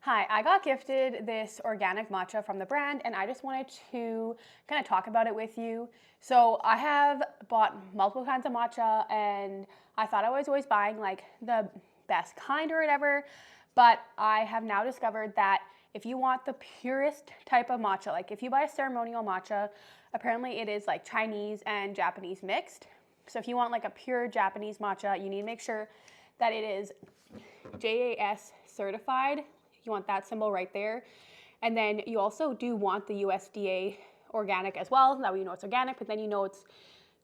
Hi, I got gifted this organic matcha from the brand and I just wanted to kind of talk about it with you. So I have bought multiple kinds of matcha and I thought I was always buying like the best kind or whatever, but I have now discovered that if you want the purest type of matcha, like if you buy a ceremonial matcha, apparently it is like Chinese and Japanese mixed. So if you want like a pure Japanese matcha, you need to make sure that it is JAS certified. You want that symbol right there. And then you also do want the USDA organic as well. That way you know it's organic, but then you know it's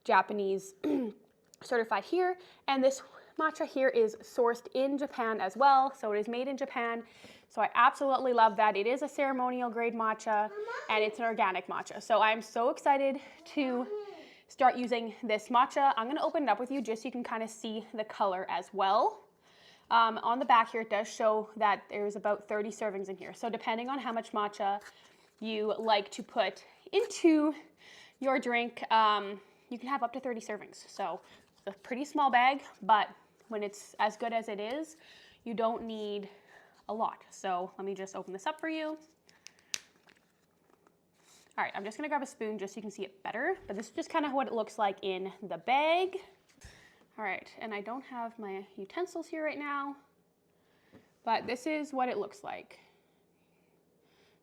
Japanese certified here. And this matcha here is sourced in Japan as well. So it is made in Japan. So I absolutely love that. It is a ceremonial grade matcha and it's an organic matcha. So I'm so excited to start using this matcha. I'm gonna open it up with you just so you can kind of see the color as well. On the back here, it does show that there's about 30 servings in here. So depending on how much matcha you like to put into your drink, you can have up to 30 servings. So it's a pretty small bag, but when it's as good as it is, you don't need a lot. So let me just open this up for you. All right, I'm just gonna grab a spoon just so you can see it better, but this is just kind of what it looks like in the bag. All right, and I don't have my utensils here right now, but this is what it looks like.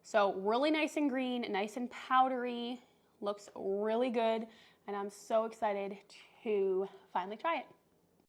So really nice and green, nice and powdery, looks really good, and I'm so excited to finally try it.